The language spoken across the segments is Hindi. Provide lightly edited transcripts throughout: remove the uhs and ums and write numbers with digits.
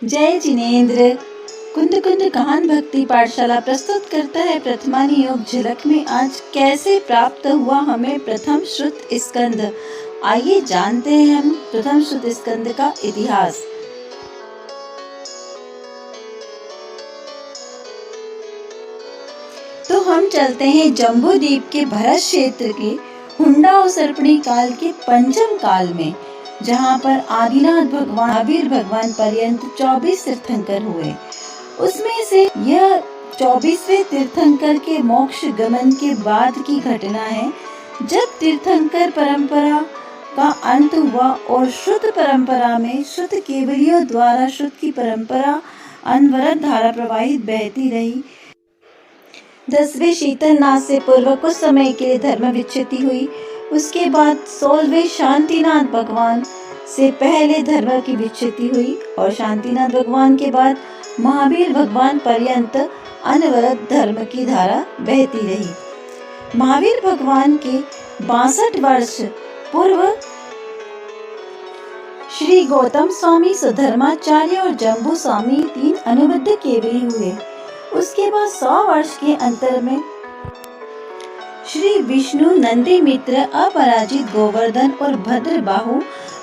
जय जिनेन्द्र। कुंद कुंद कान भक्ति पाठशाला प्रस्तुत करता है प्रथमानी योग झलक में आज कैसे प्राप्त हुआ हमें प्रथम श्रुत स्कंद। आइए जानते हैं हम प्रथम श्रुत स्कंद का इतिहास। तो हम चलते हैं जम्बू द्वीप के भरत क्षेत्र के हुंडा और सर्पणी काल के पंचम काल में, जहाँ पर आदिनाथ भगवान महावीर भगवान पर्यंत 24 तीर्थंकर हुए। उसमें से यह 24वें तीर्थंकर के मोक्ष गमन के बाद की घटना है, जब तीर्थंकर परंपरा का अंत हुआ और शुद्ध परंपरा में शुद्ध केवलियों द्वारा शुद्ध की परंपरा अनवरत धारा प्रवाहित बहती रही। 10वें शीतलनाथ से पूर्व कुछ समय के लिए धर्म विच्छेदी हुई। उसके बाद 16वें शांतिनाथ भगवान से पहले धर्म की विच्छेदी हुई और शांतिनाथ भगवान के बाद महावीर भगवान पर्यंत अनवरत धर्म की धारा बहती रही। महावीर भगवान के 62 वर्ष पूर्व श्री गौतम स्वामी, सुधर्माचार्य और जम्बू स्वामी 3 अनुबद्ध केवली हुए। उसके बाद 100 वर्ष के अंतर में श्री विष्णु, नंदी मित्र, अपराजित, गोवर्धन और भद्रबाहु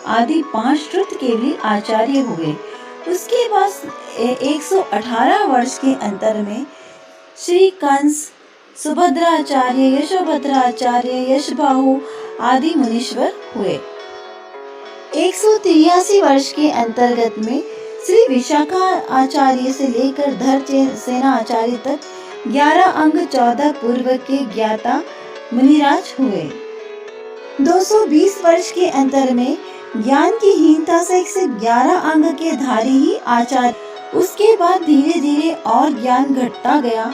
आदि 5 श्रुत केवली आचार्य हुए। उसके बाद 118 वर्ष के अंतर में श्री कंस, सुभद्राचार्य, यशोभद्राचार्य, यशबाहु आदि मुनीश्वर हुए। 183 वर्ष के अंतर्गत में श्री विशाखा आचार्य से लेकर धर सेना आचार्य तक 11 अंग 14 पूर्व के ज्ञाता मुनिराज हुए। 220 वर्ष के अंतर में ज्ञान की हीनता से 11 अंग के धारी ही आचार्य। उसके बाद धीरे धीरे और ज्ञान घटता गया।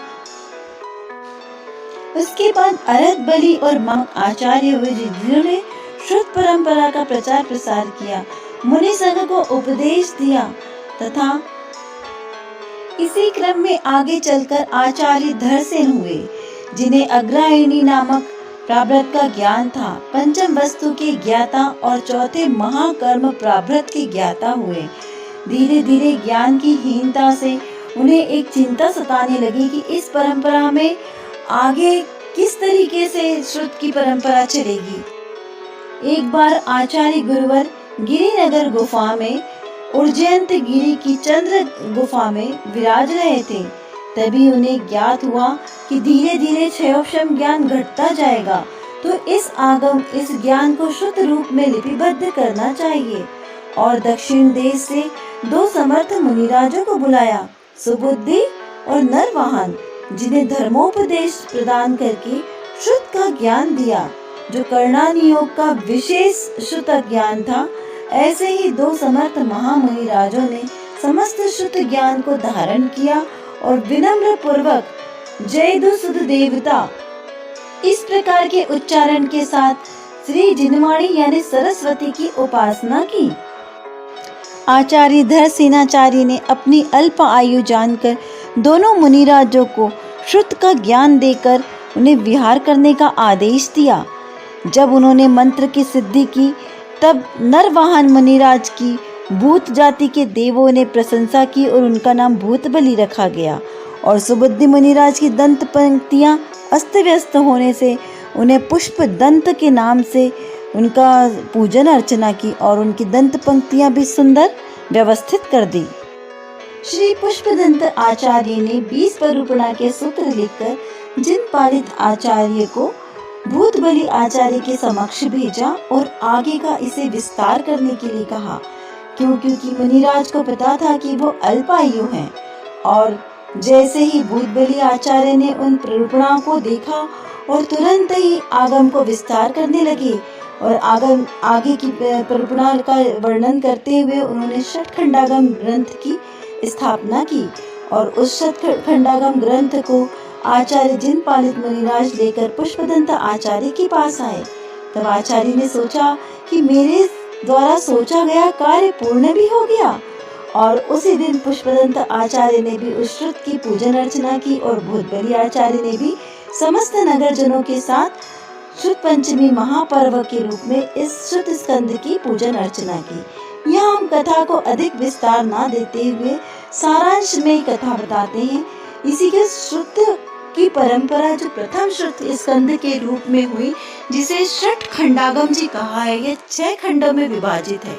उसके बाद अरत, बलि और माम आचार्य हुए, जिन्होंने शुद्ध परंपरा का प्रचार प्रसार किया, मुनि संघ को उपदेश दिया तथा इसी क्रम में आगे चलकर आचार्य धरसेन हुए, जिन्हें अग्रायणी नामक प्रारब्ध का ज्ञान था, पंचम वस्तु के ज्ञाता और चौथे महाकर्म प्रारब्ध के ज्ञाता हुए। धीरे धीरे ज्ञान की हीनता से उन्हें एक चिंता सताने लगी कि इस परंपरा में आगे किस तरीके से श्रुत की परंपरा चलेगी। एक बार आचार्य गुरुवर गिरिनगर गुफा में उर्जयंत गिरी की चंद्र गुफा में विराज रहे थे। तभी उन्हें ज्ञात हुआ कि धीरे धीरे क्षयोक्षम ज्ञान घटता जाएगा, तो इस ज्ञान को शुद्ध रूप में लिपिबद्ध करना चाहिए और दक्षिण देश से 2 समर्थ मुनिराजों को बुलाया, सुबुद्धि और नरवाहन, जिन्हें धर्मोपदेश प्रदान करके शुद्ध का ज्ञान दिया, जो कर्णानी योग का विशेष शुद्ध ज्ञान था। ऐसे ही 2 समर्थ महामुनिराजों ने समस्त शुद्ध ज्ञान को धारण किया और विनम्र पूर्वक जय सुध देवता इस प्रकार के उच्चारण के साथ श्री जिनवाणी यानी सरस्वती की उपासना की। आचार्य धरसेनाचार्य ने अपनी अल्प आयु जानकर दोनों मुनिराजों को श्रुत का ज्ञान देकर उन्हें विहार करने का आदेश दिया। जब उन्होंने मंत्र की सिद्धि की, तब नरवाहन मुनिराज की भूत जाति के देवों ने प्रशंसा की और उनका नाम भूतबली रखा गया। और सुबुद्धि मुनिराज की दंत पंक्तियां अस्त व्यस्त होने से उन्हें पुष्प दंत के नाम से उनका पूजन अर्चना की और उनकी दंत पंक्तियां भी सुंदर व्यवस्थित कर दी। श्री पुष्पदंत आचार्य ने 20 परूपणा के सूत्र लिखकर जिन पालित आचार्य को भूतबली आचार्य के समक्ष भेजा और आगे का इसे विस्तार करने के लिए कहा, क्योंकि मुनिराज को पता था कि वो अल्पायु हैं। और जैसे ही भूतबली आचार्य ने उन प्ररूपणा को देखा और तुरंत ही आगम को विस्तार करने लगे और आगे की प्ररूपणा का वर्णन करते हुए उन्होंने षटखंडागम ग्रंथ की स्थापना की। और उस षटखंडागम ग्रंथ को आचार्य जिन पालित मुनिराज लेकर पुष्पदंत आचार्य के पास आए। तब आचार्य ने सोचा कि मेरे द्वारा सोचा गया कार्य पूर्ण भी हो गया। और उसी दिन पुष्पदंत आचार्य ने भी उस श्रुत की पूजन अर्चना की और भूतबली आचार्य ने भी समस्त नगरजनों के साथ श्रुत पंचमी महापर्व के रूप में इस श्रुत स्कंद की पूजन अर्चना की। यहाँ हम कथा को अधिक विस्तार ना देते हुए सारांश में कथा बताते हैं। इसी के श्रुत की परंपरा जो प्रथम श्रुत स्कंद के रूप में हुई, जिसे षट खंडागम जी कहा है, यह 6 खंडों में विभाजित है।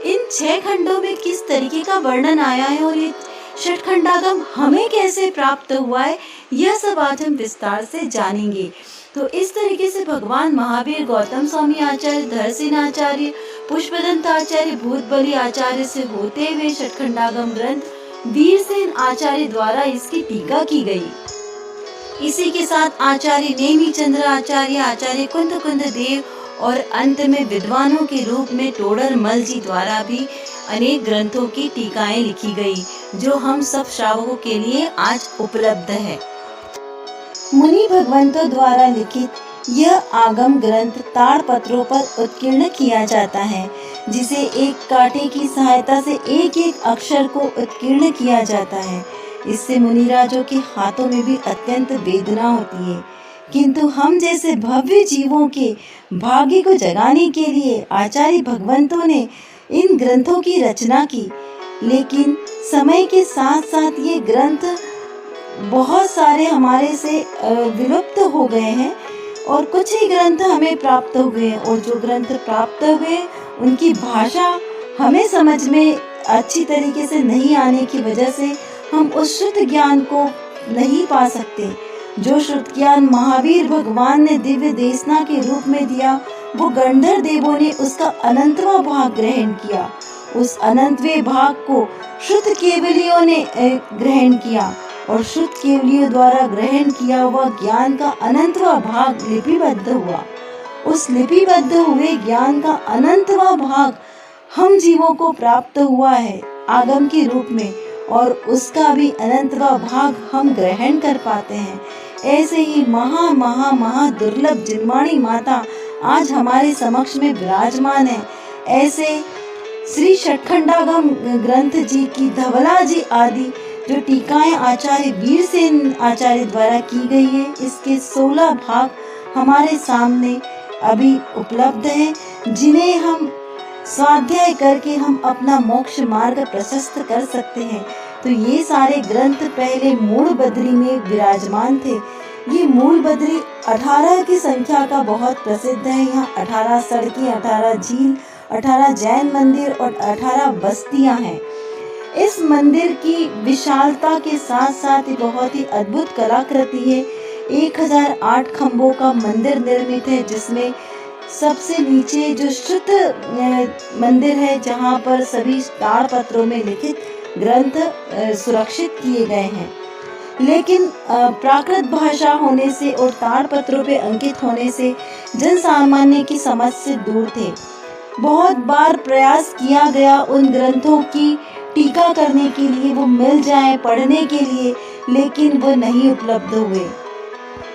इन 6 खंडों में किस तरीके का वर्णन आया है और ये षट खंडागम हमें कैसे प्राप्त हुआ है, यह सब आज हम विस्तार से जानेंगे। तो इस तरीके से भगवान महावीर गौतम स्वामी आचार्य, धरसेन आचार्य, पुष्पदंत आचार्य, भूतबली आचार्य से होते हुए षट खंडागम ग्रंथ वीरसेन आचार्य द्वारा इसकी टीका की गई। इसी के साथ आचार्य नेमीचंद्र आचार्य, आचार्य कुंद देव और अंत में विद्वानों के रूप में टोडर मल जी द्वारा भी अनेक ग्रंथों की टीकाएं लिखी गई, जो हम सब श्रावकों के लिए आज उपलब्ध है। मुनि भगवंतों द्वारा लिखित यह आगम ग्रंथ ताड़पत्रों पर उत्कीर्ण किया जाता है, जिसे एक कांटे की सहायता से एक एक अक्षर को उत्कीर्ण किया जाता है। इससे मुनिराजों के हाथों में भी अत्यंत वेदना होती है, किंतु हम जैसे भव्य जीवों के भाग्य को जगाने के लिए आचार्य भगवंतों ने इन ग्रंथों की रचना की। लेकिन समय के साथ साथ ये ग्रंथ बहुत सारे हमारे से विलुप्त हो गए हैं और कुछ ही ग्रंथ हमें प्राप्त हुए हैं, और जो ग्रंथ प्राप्त हुए उनकी भाषा हमें समझ में अच्छी तरीके से नहीं आने की वजह से हम उस शुद्ध ज्ञान को नहीं पा सकते। जो शुद्ध ज्ञान महावीर भगवान ने दिव्य देशना के रूप में दिया, वो गंधर्व देवों ने उसका अनंतवां भाग ग्रहण किया। उस अनंतवें भाग को शुद्ध केवलियों ने ग्रहण किया, और शुद्ध केवलियों द्वारा ग्रहण किया हुआ ज्ञान का अनंतवां भाग लिपिबद्ध हुआ। उस लिपिबद्ध हुए ज्ञान का अनंतवां भाग हम जीवों को प्राप्त हुआ है आगम के रूप में, और उसका भी अनंतवां भाग हम ग्रहण कर पाते हैं। ऐसे ही महा दुर्लभ जिनवाणी माता आज हमारे समक्ष में विराजमान है। ऐसे श्री षटखंडागम ग्रंथ जी की धवला जी आदि जो टीकाएं आचार्य वीरसेन आचार्य द्वारा की गई है, इसके 16 भाग हमारे सामने अभी उपलब्ध हैं, जिन्हें हम स्वाध्याय करके हम अपना मोक्ष मार्ग प्रशस्त कर सकते हैं। तो ये सारे ग्रंथ पहले मूल बद्री में विराजमान थे। ये मूल बद्री 18 की संख्या का बहुत प्रसिद्ध है। यहाँ 18 सड़कें, 18 झील, 18 जैन मंदिर और 18 बस्तियां हैं। इस मंदिर की विशालता के साथ साथ ही बहुत ही अद्भुत कलाकृति है। 1008 खम्भों का मंदिर निर्मित है, जिसमें सबसे नीचे जो शुद्ध मंदिर है, जहाँ पर सभी ताड़पत्रों में लिखित ग्रंथ सुरक्षित किए गए हैं। लेकिन प्राकृत भाषा होने से और ताड़पत्रों पे अंकित होने से जन सामान्य की समझ से दूर थे। बहुत बार प्रयास किया गया उन ग्रंथों की टीका करने के लिए, वो मिल जाए पढ़ने के लिए, लेकिन वो नहीं उपलब्ध हुए।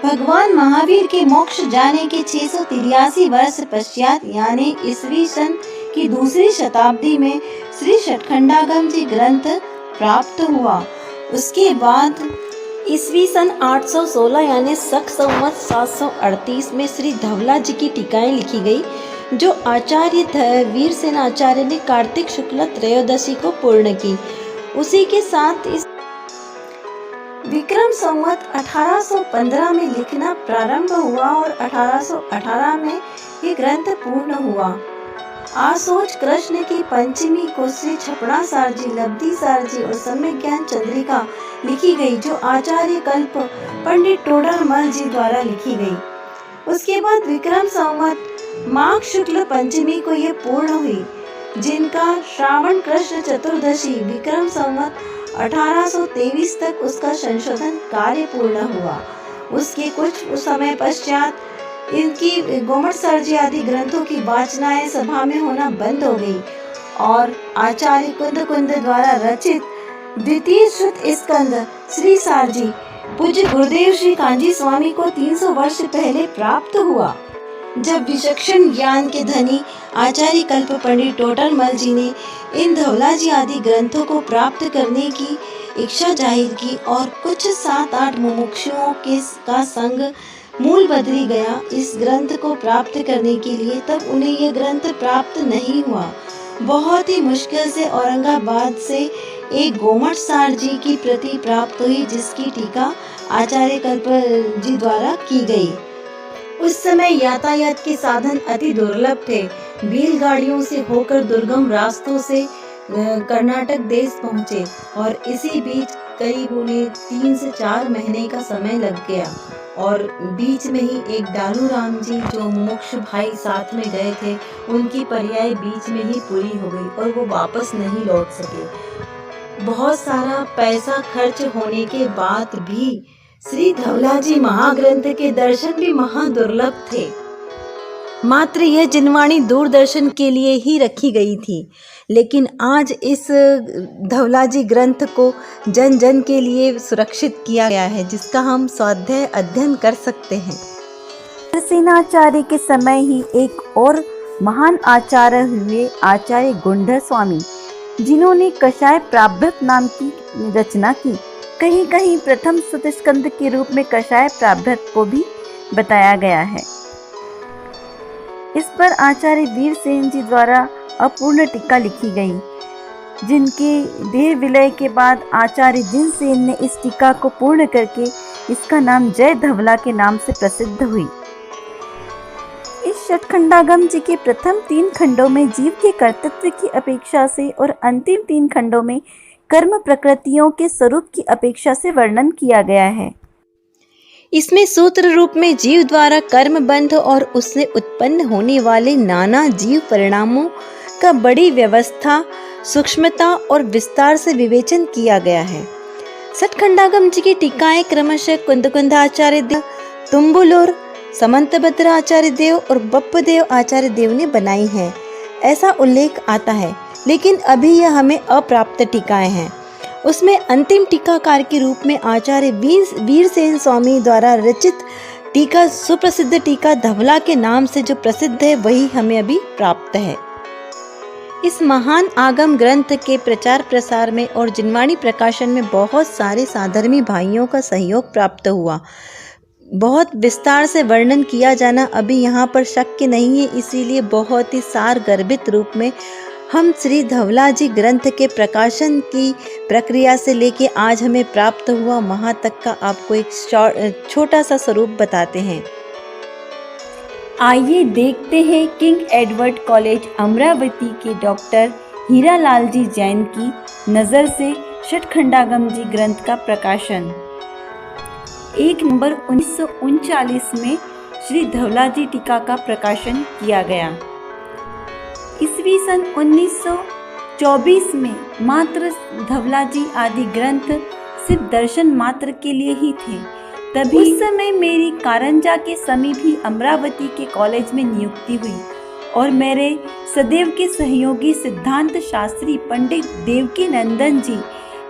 भगवान महावीर के मोक्ष जाने के 683 वर्ष पश्चात यानी ईस्वी सन की दूसरी शताब्दी में श्री षटखंडागम जी ग्रंथ प्राप्त हुआ। उसके बाद ईस्वी सन 816 यानी शक संवत 738 में श्री धवला जी की टीकाएं लिखी गई, जो आचार्य वीरसेन आचार्य ने कार्तिक शुक्ल त्रयोदशी को पूर्ण की। उसी के साथ इस विक्रम संवत 1815 में लिखना प्रारंभ हुआ और 1818 में ये ग्रंथ पूर्ण हुआ। आसोज कृष्ण की पंचमी को श्री छपड़ा सारजी, लब्धि सारजी और सम्यक ज्ञान चंद्रिका लिखी गई, जो आचार्य कल्प पंडित टोडर मल जी द्वारा लिखी गई। उसके बाद विक्रम संवत माघ शुक्ल पंचमी को ये पूर्ण हुई, जिनका श्रावण कृष्ण चतुर्दशी विक्रम संवत 1823 तक उसका संशोधन कार्य पूर्ण हुआ। उसके कुछ समय पश्चात इनकी गोमट सरजी आदि ग्रंथों की वाचनाएं सभा में होना बंद हो गई और आचार्य कुंद द्वारा रचित द्वितीय शुद्ध स्कंद श्री सारजी पूज्य गुरुदेव श्री कांजी स्वामी को 300 वर्ष पहले प्राप्त हुआ। जब विचक्षण ज्ञान के धनी आचार्य कल्प पंडित टोडरमल जी ने इन धवला जी आदि ग्रंथों को प्राप्त करने की इच्छा जाहिर की और कुछ 7-8 मुमुक्षुओं का संग मूल बदरी गया इस ग्रंथ को प्राप्त करने के लिए, तब उन्हें यह ग्रंथ प्राप्त नहीं हुआ। बहुत ही मुश्किल से औरंगाबाद से एक गोमट सार जी की प्रति प्राप्त हुई, जिसकी टीका आचार्य कल्प जी द्वारा की गई। उस समय यातायात के साधन अति दुर्लभ थे। बैलगाड़ियों से होकर दुर्गम रास्तों से कर्नाटक देश पहुंचे और इसी बीच करीब उन्हें 3 से 4 महीने का समय लग गया और बीच में ही एक डालू राम जी जो मोक्ष भाई साथ में गए थे, उनकी पर्याय बीच में ही पूरी हो गई और वो वापस नहीं लौट सके। बहुत सारा पैसा खर्च होने के बाद भी श्री धवलाजी महाग्रंथ के दर्शन भी महादुर्लभ थे। मात्र यह जिनवाणी दूरदर्शन के लिए ही रखी गई थी, लेकिन आज इस धवलाजी ग्रंथ को जन जन के लिए सुरक्षित किया गया है, जिसका हम स्वाध्याय अध्ययन कर सकते हैं। सेनाचार्य के समय ही एक और महान आचार्य हुए आचार्य गुंडर स्वामी, जिन्होंने कषाय प्राभृत नाम की रचना की। कहीं कहीं प्रथम सुतस्कंद के रूप में कषाय प्राभृत को भी बताया गया है। इस पर आचार्य वीरसेन जी द्वारा अपूर्ण टीका लिखी गई, जिनके देह विलय के बाद आचार्य जिनसेन ने इस टीका को पूर्ण करके इसका नाम जय धवला के नाम से प्रसिद्ध हुई। इस षटखंडागम जी के प्रथम 3 खंडों में जीव के कर्तृत्व की अपेक्षा से और अंतिम 3 खंडों में कर्म प्रकृतियों के स्वरूप की अपेक्षा से वर्णन किया गया है। इसमें सूत्र रूप में जीव द्वारा कर्म बंध और उससे उत्पन्न होने वाले नाना जीव परिणामों का बड़ी व्यवस्था, सूक्ष्मता और विस्तार से विवेचन किया गया है। षटखंडागम जी की टीकाएं क्रमशः कुंद आचार्य देव, तुम्बुलुर, समंतभद्र आचार्य देव और बप्पदेव आचार्य देव ने बनाई है, ऐसा उल्लेख आता है। लेकिन अभी यह हमें अप्राप्त टीकाएं हैं। उसमें अंतिम टीकाकार के रूप में आचार्य वीरसेन स्वामी द्वारा रचित टीका, सुप्रसिद्ध टीका धवला के नाम से जो प्रसिद्ध है, वही हमें अभी प्राप्त है। इस महान आगम ग्रंथ के प्रचार प्रसार में और जिनवाणी प्रकाशन में बहुत सारे साधर्मी भाइयों का सहयोग प्राप्त हुआ। बहुत विस्तार से वर्णन किया जाना अभी यहाँ पर शक्य नहीं है, इसीलिए बहुत ही सार गर्भित रूप में हम श्री धवलाजी ग्रंथ के प्रकाशन की प्रक्रिया से लेके आज हमें प्राप्त हुआ वहाँ तक का आपको एक छोटा सा स्वरूप बताते हैं। आइए देखते हैं किंग एडवर्ड कॉलेज अमरावती के डॉक्टर हीरालाल जी जैन की नज़र से षटखंडागम जी ग्रंथ का प्रकाशन। 1 नवंबर 1939 में श्री धवलाजी टीका का प्रकाशन किया गया। ईस्वी सन 1924 में मात्र धवलाजी आदि ग्रंथ सिर्फ दर्शन मात्र के लिए ही थे। तभी उस समय मेरी कारंजा के समीप ही अमरावती के कॉलेज में नियुक्ति हुई और मेरे सदैव के सहयोगी सिद्धांत शास्त्री पंडित देवकी नंदन जी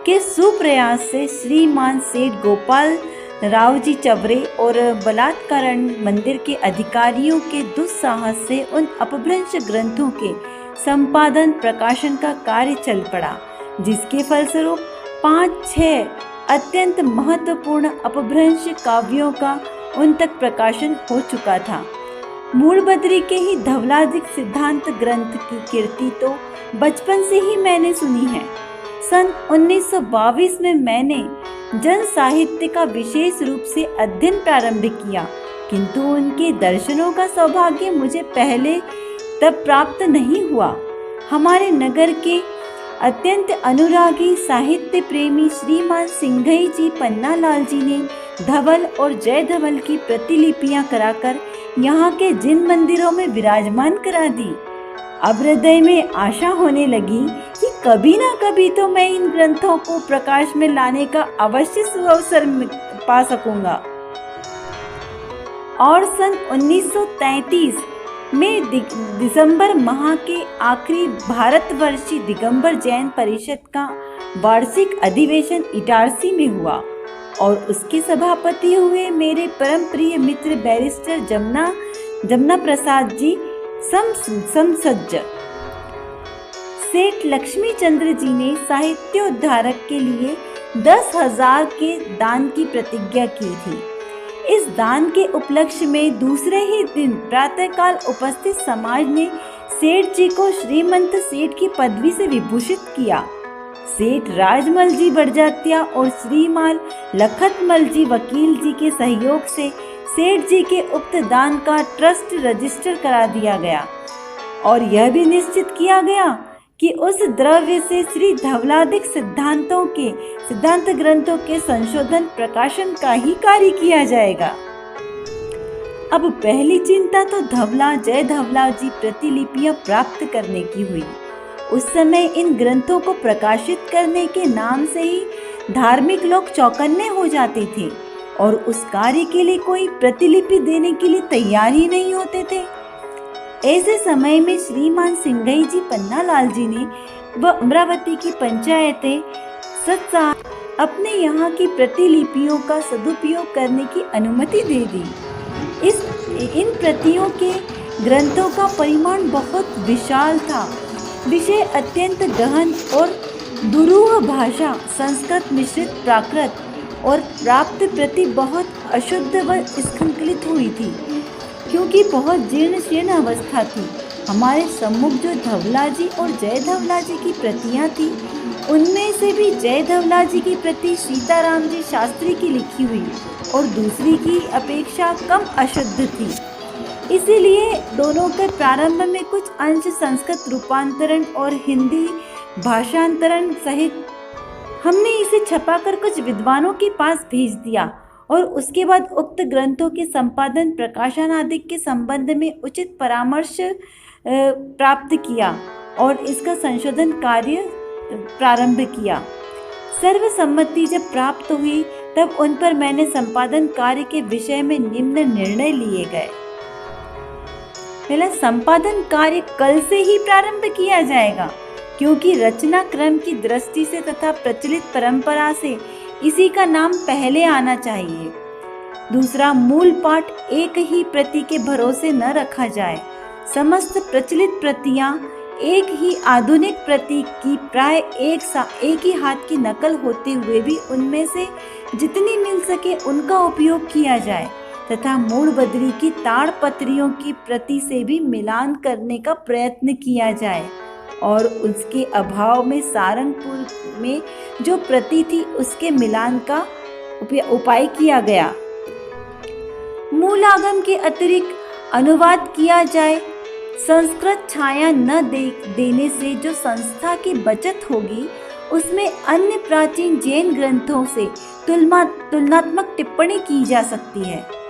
के सुप्रयास से श्रीमान सेठ गोपाल राव जी चवरे और बलात्कारण मंदिर के अधिकारियों के दुस्साहस से उन अपभ्रंश ग्रंथों के संपादन प्रकाशन का कार्य चल पड़ा, जिसके फलस्वरूप 5-6 अत्यंत महत्वपूर्ण अपभ्रंश काव्यों का उन तक प्रकाशन हो चुका था। मूलबद्री के ही धवलाजी सिद्धांत ग्रंथ की कीर्ति तो बचपन से ही मैंने सुनी है। सन 1922 में मैंने जन साहित्य का विशेष रूप से अध्ययन प्रारंभ किया, किंतु उनके दर्शनों का सौभाग्य मुझे पहले तब प्राप्त नहीं हुआ। हमारे नगर के अत्यंत अनुरागी साहित्य प्रेमी श्रीमान सिंघई जी पन्नालाल जी ने धवल और जय धवल की प्रतिलिपियां कराकर यहाँ के जिन मंदिरों में विराजमान करा दी। अब हृदय में आशा होने लगी कि कभी ना कभी तो मैं इन ग्रंथों को प्रकाश में लाने का अवश्य सुअवसर पा सकूंगा। और सन 1933 में दिसंबर माह के आखिरी भारतवर्षीय दिगंबर जैन परिषद का वार्षिक अधिवेशन इटारसी में हुआ और उसके सभापति हुए मेरे परम प्रिय मित्र बैरिस्टर जमुना प्रसाद जी समसज्ज। सेठ लक्ष्मी चंद्र जी ने साहित्योद्धारक के लिए 10,000 के दान की प्रतिज्ञा की थी। इस दान के उपलक्ष्य में दूसरे ही दिन प्रातःकाल उपस्थित समाज ने सेठ जी को श्रीमंत सेठ की पदवी से विभूषित किया। सेठ राजमल जी बड़जात्या और श्रीमान लखतमल जी वकील जी के सहयोग से सेठ जी के उक्त दान का ट्रस्ट रजिस्टर करा दिया गया और यह भी निश्चित किया गया कि उस द्रव्य से श्री धवलादिक सिद्धांत ग्रंथों के संशोधन प्रकाशन का ही कार्य किया जाएगा। अब पहली चिंता तो जय धवला जी प्रतिलिपियां प्राप्त करने की हुई। उस समय इन ग्रंथों को प्रकाशित करने के नाम से ही धार्मिक लोग चौकन्ने हो जाते थे और उस कार्य के लिए कोई प्रतिलिपि देने के लिए तैयार ही नहीं होते थे। ऐसे समय में श्रीमान सिंघई जी पन्नालाल जी ने व अमरावती की पंचायतें अपने यहाँ की प्रतिलिपियों का सदुपयोग करने की अनुमति दे दी। इन प्रतियों के ग्रंथों का परिमाण बहुत विशाल था। विषय अत्यंत गहन और दुरूह भाषा, संस्कृत मिश्रित प्राकृत और प्राप्त प्रति बहुत अशुद्ध व स्खलित हुई थी, क्योंकि बहुत जीर्ण शीर्ण अवस्था थी। हमारे सम्मुख जो धवला जी और जय धवला जी की प्रतियां थी, उनमें से भी जय धवला जी की प्रति सीताराम जी शास्त्री की लिखी हुई और दूसरी की अपेक्षा कम अशुद्ध थी। इसीलिए दोनों के प्रारंभ में कुछ अंश संस्कृत रूपांतरण और हिंदी भाषांतरण सहित हमने इसे छपाकर कुछ विद्वानों के पास भेज दिया और उसके बाद उक्त ग्रंथों के संपादन, प्रकाशन आदि के संबंध में उचित परामर्श प्राप्त किया और इसका संशोधन कार्य प्रारंभ किया। सर्वसम्मति जब प्राप्त हुई तब उन पर मैंने संपादन कार्य के विषय में निम्न निर्णय लिए गए। पहला, संपादन कार्य कल से ही प्रारंभ किया जाएगा, क्योंकि रचना क्रम की दृष्टि से तथा प्रचलित परंपरा से इसी का नाम पहले आना चाहिए। दूसरा, मूल पाठ एक ही प्रति के भरोसे न रखा जाए। समस्त प्रचलित प्रतियां एक ही आधुनिक प्रति की प्राय एक ही हाथ की नकल होते हुए भी उनमें से जितनी मिल सके उनका उपयोग किया जाए तथा मूल बदरी की ताड़पत्रियों की प्रति से भी मिलान करने का प्रयत्न किया जाए और उसके अभाव में सारंगपुर में जो प्रति थी उसके मिलान का उपाय किया गया। मूल आगम के अतिरिक्त अनुवाद किया जाए। संस्कृत छाया न देने से जो संस्था की बचत होगी उसमें अन्य प्राचीन जैन ग्रंथों से तुलनात्मक टिप्पणी की जा सकती है।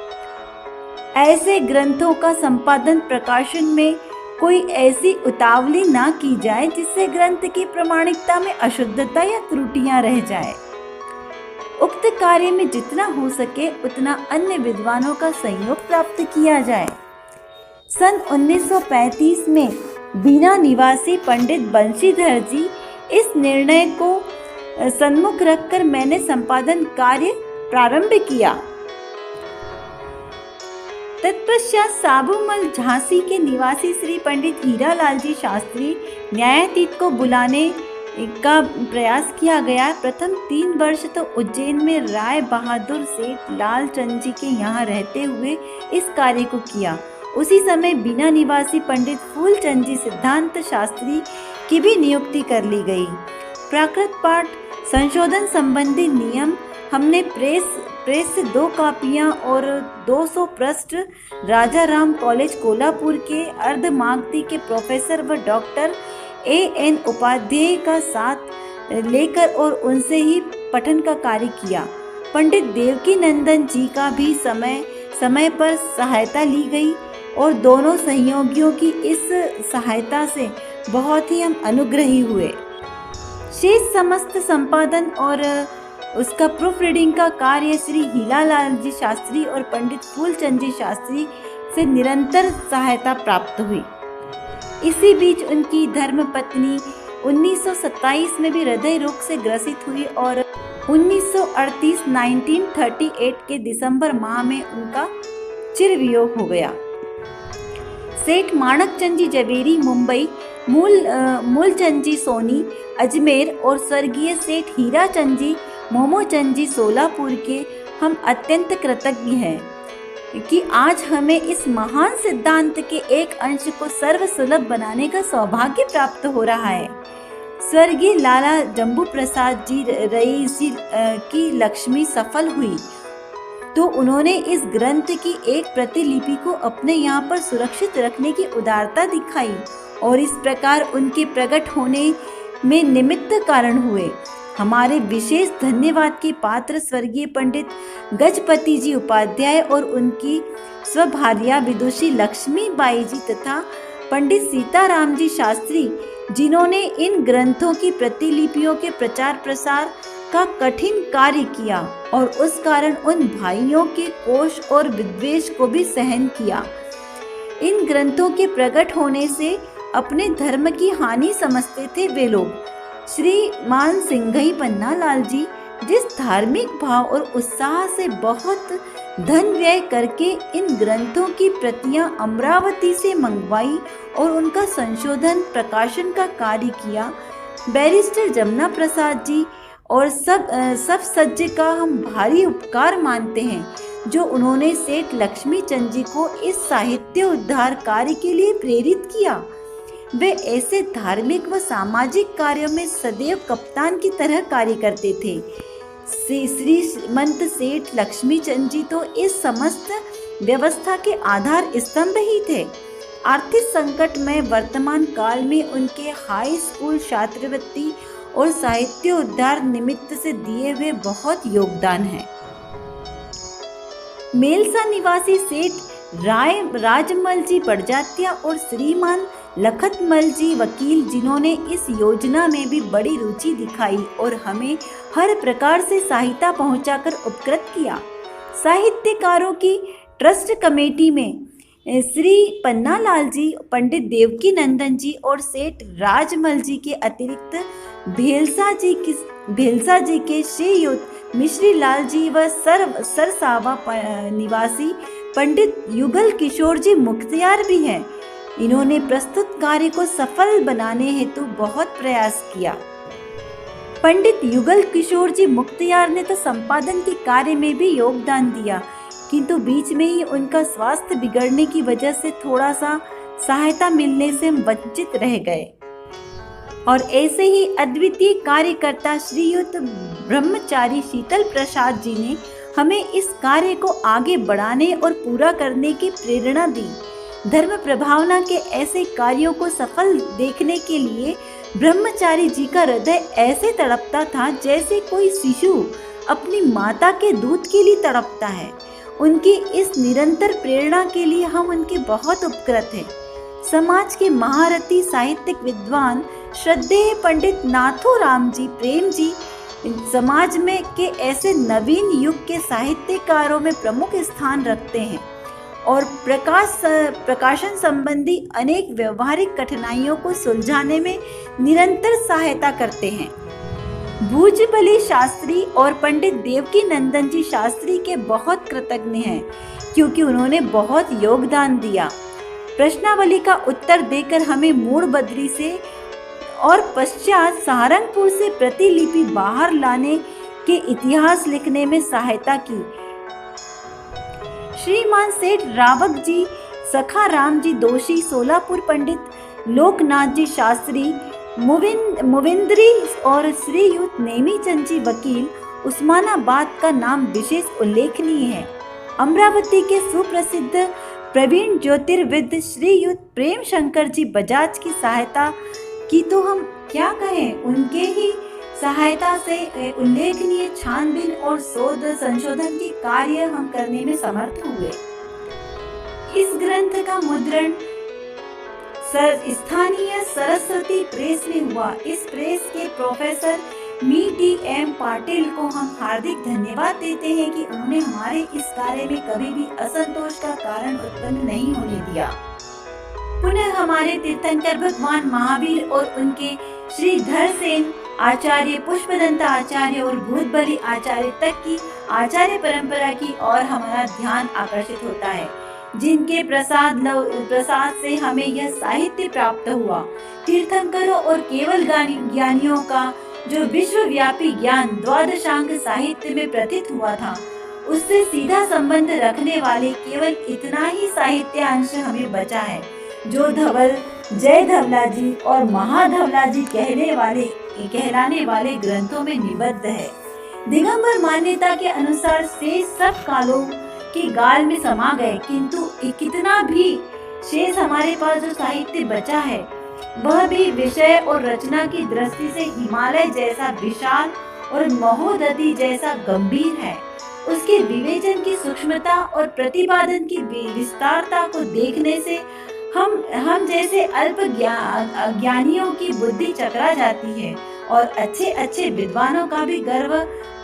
ऐसे ग्रंथों का संपादन प्रकाशन में कोई ऐसी उतावली ना की जाए जिससे ग्रंथ की प्रामाणिकता में अशुद्धता या त्रुटियां रह जाए। उक्त कार्य में जितना हो सके उतना अन्य विद्वानों का सहयोग प्राप्त किया जाए। सन 1935 में बीना निवासी पंडित बंशीधर जी इस निर्णय को सन्मुख रखकर मैंने संपादन कार्य प्रारंभ किया। तत्पश्चात साबूमल झांसी के निवासी श्री पंडित हीरालाल जी शास्त्री न्यायाधीश को बुलाने का प्रयास किया गया। प्रथम 3 वर्ष तो उज्जैन में राय बहादुर सेठ लालचंद जी के यहाँ रहते हुए इस कार्य को किया। उसी समय बिना निवासी पंडित फूलचंद जी सिद्धांत शास्त्री की भी नियुक्ति कर ली गई। प्राकृत पाठ संशोधन संबंधी नियम हमने प्रेस से 2 कापियां और 200 पृष्ठ राजा राम कॉलेज कोल्हापुर के अर्धमागधी के प्रोफेसर व डॉक्टर A.N. उपाध्याय का साथ लेकर और उनसे ही पठन का कार्य किया। पंडित देवकी नंदन जी का भी समय पर सहायता ली गई और दोनों सहयोगियों की इस सहायता से बहुत ही हम अनुग्रही हुए। शेष समस्त संपादन और उसका प्रूफ रीडिंग का कार्य श्री हीरालाल जी शास्त्री और पंडित फूलचंद जी शास्त्री से निरंतर सहायता प्राप्त हुई। इसी बीच उनकी धर्मपत्नी 1927 में भी हृदय रोग से ग्रसित हुई और 1938 के दिसंबर माह में उनका चिरवियोग हो गया। सेठ माणकचंद जी जवेरी मुंबई, मूलचंद जी सोनी अजमेर और स्वर्गीय सेठ हीराचंद जी मोमोचंद जी सोलापुर के हम अत्यंत कृतज्ञ हैं। कि आज हमें इस महान सिद्धांत के एक अंश को सर्वसुलभ बनाने का सौभाग्य प्राप्त हो रहा है। स्वर्गीय लाला जम्बू प्रसाद जी रईस जी की लक्ष्मी सफल हुई तो उन्होंने इस ग्रंथ की एक प्रतिलिपि को अपने यहाँ पर सुरक्षित रखने की उदारता दिखाई और इस प्रकार उनके प्रकट होने में निमित्त कारण हुए। हमारे विशेष धन्यवाद के पात्र स्वर्गीय पंडित गजपति जी उपाध्याय और उनकी स्वभार्या विदुषी लक्ष्मी बाई जी तथा पंडित सीताराम जी शास्त्री, जिन्होंने इन ग्रंथों की प्रतिलिपियों के प्रचार प्रसार का कठिन कार्य किया और उस कारण उन भाइयों के कोष और विद्वेष को भी सहन किया। इन ग्रंथों के प्रकट होने से अपने धर्म की हानि समझते थे वे लोग। श्रीमान सिंघई पन्नालाल जी जिस धार्मिक भाव और उत्साह से बहुत धन व्यय करके इन ग्रंथों की प्रतियां अमरावती से मंगवाई और उनका संशोधन प्रकाशन का कार्य किया, बैरिस्टर जमुना प्रसाद जी और सब सज्ज का हम भारी उपकार मानते हैं, जो उन्होंने सेठ लक्ष्मी चंद जी को इस साहित्य उद्धार कार्य के लिए प्रेरित किया। वे ऐसे धार्मिक व सामाजिक कार्यों में सदैव कप्तान की तरह कार्य करते थे। श्रीमंत सेठ लक्ष्मी चंद जी तो इस समस्त व्यवस्था के आधार स्तंभ ही थे। आर्थिक संकट में वर्तमान काल में उनके हाई स्कूल छात्रवृत्ति और साहित्य उद्धार निमित्त से दिए हुए बहुत योगदान है। मेलसा निवासी सेठ राजमल जी बड़जात्या और श्रीमान लखतमल जी वकील, जिन्होंने इस योजना में भी बड़ी रुचि दिखाई और हमें हर प्रकार से सहायता पहुंचाकर उपकृत किया। साहित्यकारों की ट्रस्ट कमेटी में श्री पन्नालाल जी, पंडित देवकी नंदन जी और सेठ राजमल जी के अतिरिक्त भेलसा जी के श्रीयुत मिश्री लाल जी व सरसावा निवासी पंडित युगल किशोर जी मुख्तियार भी हैं। इन्होंने प्रस्तुत कार्य को सफल बनाने हेतु बहुत प्रयास किया। पंडित युगल किशोर जी मुख्तियार ने तो संपादन के कार्य में भी योगदान दिया, किंतु बीच में ही उनका स्वास्थ्य बिगड़ने की वजह से थोड़ा सा सहायता मिलने से वंचित रह गए। और ऐसे ही अद्वितीय कार्यकर्ता श्रीयुत ब्रह्मचारी शीतल प्रसाद जी ने हमें इस कार्य को आगे बढ़ाने और पूरा करने की प्रेरणा दी। धर्म प्रभावना के ऐसे कार्यों को सफल देखने के लिए ब्रह्मचारी जी का हृदय ऐसे तड़पता था जैसे कोई शिशु अपनी माता के दूध के लिए तड़पता है। उनकी इस निरंतर प्रेरणा के लिए हम उनके बहुत उपकृत हैं। समाज के महारथी साहित्यिक विद्वान श्रद्धेय पंडित नाथूराम जी प्रेम जी समाज में के ऐसे नवीन युग के साहित्यकारों में प्रमुख स्थान रखते हैं और प्रकाशन संबंधी अनेक व्यवहारिक कठिनाइयों को सुलझाने में निरंतर सहायता करते हैं। भूजबली शास्त्री और पंडित देवकी नंदन जी शास्त्री के बहुत कृतज्ञ हैं, क्योंकि उन्होंने बहुत योगदान दिया। प्रश्नावली का उत्तर देकर हमें मूड़बद्री से और पश्चात सहारनपुर से प्रतिलिपि बाहर लाने के इतिहास लिखने में सहायता की। श्रीमान सेठ रावक जी, सखा राम जी दोषी, सोलापुर पंडित लोकनाथ जी शास्त्री, मुविंद्री और श्रीयुत नेमीचंद जी वकील, उस्मानाबाद का नाम विशेष उल्लेखनीय है। अमरावती के सुप्रसिद्ध प्रवीण ज्योतिर्विद श्रीयुत प्रेम शंकर जी बजाज की सहायता की तो हम क्या कहें, उनके ही सहायता से उल्लेखनीय छानबीन और शोध संशोधन के कार्य हम करने में समर्थ हुए। इस ग्रंथ का मुद्रण स्थानीय सरस्वती प्रेस में हुआ। इस प्रेस के प्रोफेसर मी.टी.एम. पाटिल को हम हार्दिक धन्यवाद देते हैं कि उन्होंने हमारे इस कार्य में कभी भी असंतोष का कारण उत्पन्न नहीं होने दिया। पुनः हमारे तीर्थंकर भगवान महावीर और उनके श्रीधर सेन आचार्य, पुष्पदंत आचार्य और भूतबली आचार्य तक की आचार्य परंपरा की ओर हमारा ध्यान आकर्षित होता है, जिनके प्रसाद से हमें यह साहित्य प्राप्त हुआ। तीर्थंकरों और केवल ज्ञानियों का जो विश्वव्यापी ज्ञान द्वादशांग साहित्य में प्रतीत हुआ था, उससे सीधा संबंध रखने वाले केवल इतना ही साहित्यांश हमें बचा है जो धवल, जय धवलाजी और महाधवलाजी कहलाने वाले ग्रंथों में निबद्ध है। दिगंबर मान्यता के अनुसार शेष सब कालों के गाल में समा गए, किंतु कितना भी शेष हमारे पास जो साहित्य बचा है वह भी विषय और रचना की दृष्टि से हिमालय जैसा विशाल और महोदधि जैसा गंभीर है। उसके विवेचन की सूक्ष्मता और प्रतिपादन की विस्तारता को देखने से हम जैसे अल्प ज्ञानियों की बुद्धि चकरा जाती है और अच्छे अच्छे विद्वानों का भी गर्व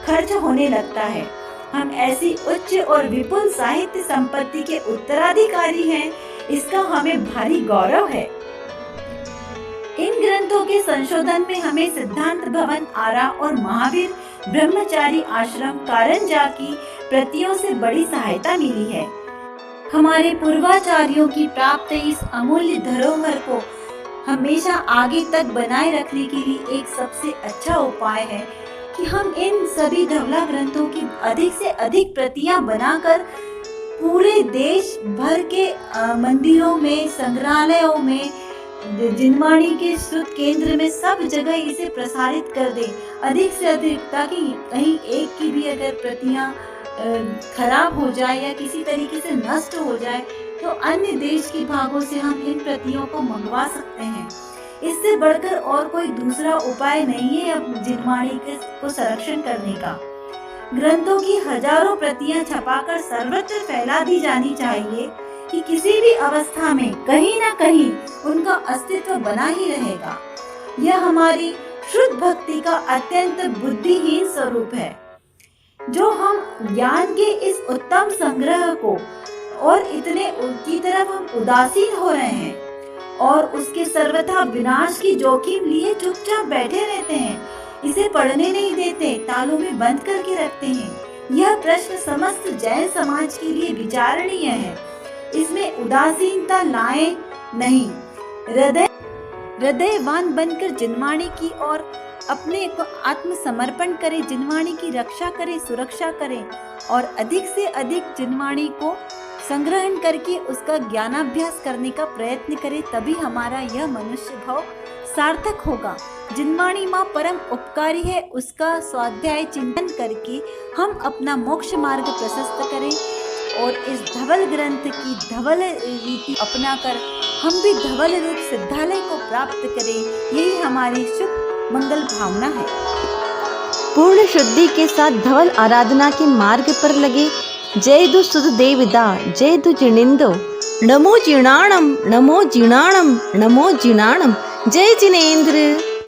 खर्च होने लगता है। हम ऐसी उच्च और विपुल साहित्य संपत्ति के उत्तराधिकारी हैं, इसका हमें भारी गौरव है। इन ग्रंथों के संशोधन में हमें सिद्धांत भवन आरा और महावीर ब्रह्मचारी आश्रम कारंजा की प्रतियों से बड़ी सहायता मिली है। हमारे पूर्वाचार्यों की प्राप्त इस अमूल्य धरोहर को हमेशा आगे तक बनाए रखने के लिए एक सबसे अच्छा उपाय है कि हम इन सभी धवला ग्रंथों की अधिक से अधिक प्रतियां बनाकर पूरे देश भर के मंदिरों में, संग्रहालयों में, जिनवाणी के श्रुत केंद्र में सब जगह इसे प्रसारित कर दे अधिक से अधिक, ताकि कहीं एक की भी अगर प्रतियां खराब हो जाए या किसी तरीके से नष्ट हो जाए तो अन्य देश के भागों से हम इन प्रतियों को मंगवा सकते हैं। इससे बढ़कर और कोई दूसरा उपाय नहीं है अब जिनवाणी को संरक्षण करने का। ग्रंथों की हजारों प्रतियां छपाकर सर्वत्र फैला दी जानी चाहिए कि किसी भी अवस्था में कहीं न कहीं उनका अस्तित्व बना ही रहेगा। यह हमारी शुद्ध भक्ति का अत्यंत बुद्धिहीन स्वरूप है जो हम ज्ञान के इस उत्तम संग्रह को और इतने की तरफ हम उदासीन हो रहे हैं और उसके सर्वथा विनाश की जोखिम लिए चुपचाप बैठे रहते हैं, इसे पढ़ने नहीं देते, तालों में बंद करके रखते हैं। यह प्रश्न समस्त जैन समाज के लिए विचारणीय है। इसमें उदासीनता लाएं नहीं, हृदयवान बनकर जिनवाणी की और अपने को आत्मसमर्पण करें, जिनवाणी की रक्षा करें, सुरक्षा करें और अधिक से अधिक जिनवाणी को संग्रहण करके उसका ज्ञानाभ्यास करने का प्रयत्न करें, तभी हमारा यह मनुष्य भाव सार्थक होगा। जिनवाणी माँ परम उपकारी है, उसका स्वाध्याय चिंतन करके हम अपना मोक्ष मार्ग प्रशस्त करें और इस धवल ग्रंथ की धवल रीति अपनाकर हम भी धवल रूप सिद्धालय को प्राप्त करें, यही हमारी शुभ मंगल भावना है। पूर्ण शुद्धि के साथ धवल आराधना के मार्ग पर लगे। जय दु सुध देविदा, जय दु जिनेंदो, नमो जिनाणम, नमो जिनाणम, नमो जिनाणम, जय जिनेंद्र।